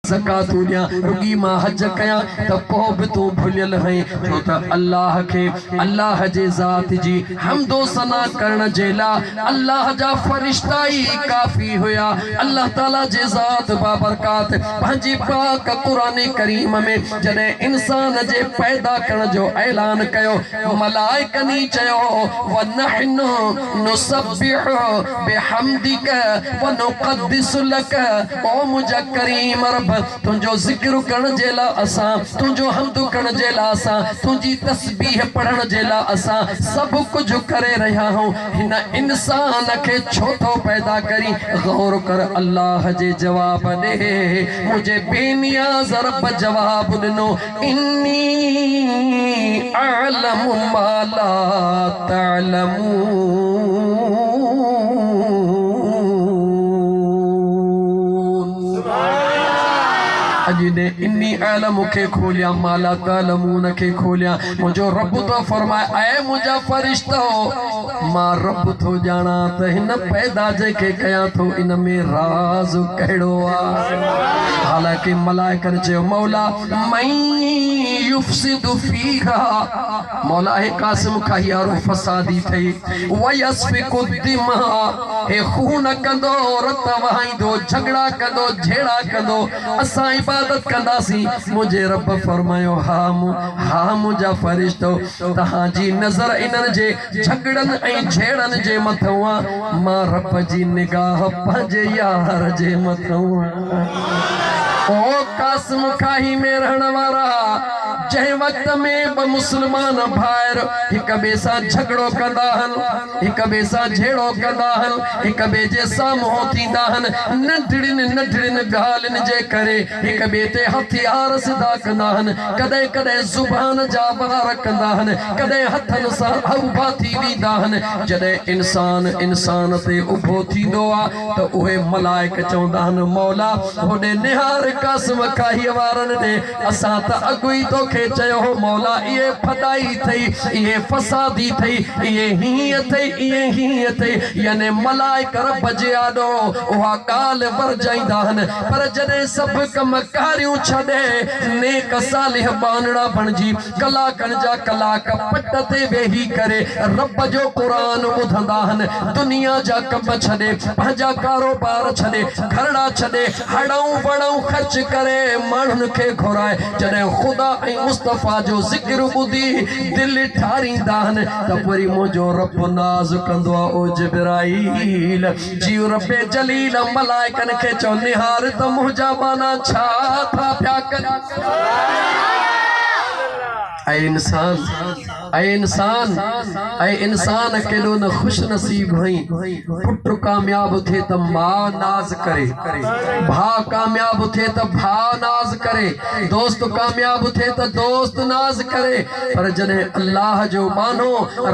ज़कात ॾियां रुगी मां हज कयां त पोइ बि तूं भुलियल हैं छो त अल्लाह खे अल्लाह जे ज़ात जी हमदो सना करण जे लाइ अल्लाह जा फरिश्ता ई काफ़ी हुया। अल्लाह ताला जे ज़ात बाबरकात पंहिंजी पाक क़ुरान करीम में जॾहिं इंसान जे पैदा करण जो ऐलान कयो मलाइकनी चयो वनहनु नुसब्बिहु बिहम्दिका व नुक़द्दिसु लक। ओ मुंहिंजा करीम रब तुंहिंजो ज़िक्र करण जे लाइ असां तुंहिंजो हमद करण जे लाइ असां तुंहिंजी तस्बीह पढ़ण जे लाइ असां सभु कुझु करे रहिया आहियूं। हिन इंसान खे छो थो पैदा करी गौर कर अल्लाह जे जवाब ॾे। मुंहिंजे बेनियाज़ रब जवाब ॾिनो इन्नी अअलमु मा ला तअलमून। अॼु ने इन्नी आलम खे खोलिया माला तालमून खे खोलिया। मुंहिंजो रब तो फरमाए ऐ मुंहिंजा फरिश्तो मां रब थो ॼाणा त हिन पैदा जेके कयां थो इन में राज़ कहिड़ो आहे। हालांकि मलाइकनि चयो मौला मई युफ़्सिदु फ़ीहा मौला हे कासिम खाहियारो फसादी थई वयस्फिकु दिमा हे खून कंदो रत वहाईंदो झगड़ा कंदो झेड़ा कंदो असां इबादत कंदासीं। मुझे रब फरमायो हा मुंहिंजा फरिश्तो तहांजी नज़र इन्हनि जे झगड़नि ऐं झेड़नि जे मथां आहे। मां रब जी निगाह पंहिंजे यार जे मथां आहे। ओ कासिम खाही में रहण वारा जंहिं वक्त में ब मुसलमान भाइर हिक ॿिए सां झगड़ो कंदा आहिनि हिक ॿिए सां झेड़ो कंदा आहिनि हिक ॿिए जे साम्हूं थींदा आहिनि नंढड़ियुनि ॻाल्हियुनि जे करे हिक ॿिए ते हथियार सिधा कंदा आहिनि कॾहिं कॾहिं ज़ुबान जा वार कंदा आहिनि कॾहिं हथनि सां हौबा थी वेंदा आहिनि। जॾहिं इंसान ते उभो थींदो आहे त उहे मलाइक चवंदा आहिनि मौला होॾे निहार कासिम खाहीअ वारनि ॾे असां त अॻु ई तोखे चयो हो मौला इहे फदाई थई इहे फसादी थई इहे हीअं थई इहे हीअं थई यानी मलाइक रब जे आॾो उहा ॻाल्हि वरजाईंदा आहिनि। पर जॾहिं सभु कम कारियूं छॾे नेक सालिह बानड़ा बणिजी कलाकनि जा कलाक पट ते वेही करे रब जो क़ुरान ॿुधंदा आहिनि दुनिया जा कम छॾे पंहिंजा कारोबार छॾे घरड़ा छॾे हड़ऊं वड़ऊं ख़र्च करे माण्हुनि खे घुराए जॾहिं ख़ुदा ऐं मुस्तफ़ा जो ज़िक्र ॿुधी दिलि ठारींदा आहिनि त वरी मुंहिंजो रब नाज़ कंदो आहे ओ जिब्राईल जीव रबे जलील मलाइकनि खे चओ निहार त मुंहिंजा माना छा था पिया कनि। ऐ इंसान केॾो न खुश नसीब हई पुट कामयाब थे त मां नाज़ करे भाउ कामयाब थे त भाउ नाज़ करे दोस्त कामयाब थे त दोस्त नाज़ करे। पर जॾहिं अल्लाह जो मानो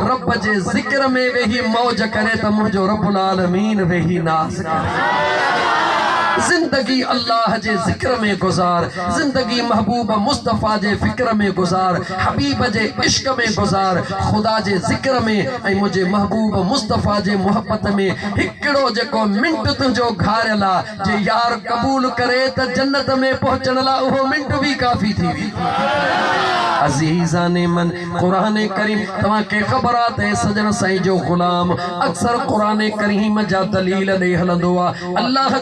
रब जे ज़िक्र में वेही मौज करे त मुंहिंजो रब्बुल आलमीन वेही नाज़ करे। जिंदगी अल्लाह जे ज़िक्र में गुज़ार जिंदगी महबूब मुस्तफ़ा जे फिक्र में गुज़ार हबीब जे इश्क में गुज़ार खुदा जे ज़िक्र में ऐं मुझे महबूब मुस्तफ़ा जे मोहब्बत में हिकिड़ो जेको मिंट तुंहिंजो घारियल आहे जे यार क़बूल करे त जन्नत में पहुचण लाइ उहो मिंट भी काफ़ी थी वी। अज़ीज़ाने मन क़ुरान करीम तव्हांखे ख़बर आहे त सजण साईं जो ग़ुलाम अक्सर क़ुरान करीम जा दलील ॾेई हलंदो आहे। अल्लाह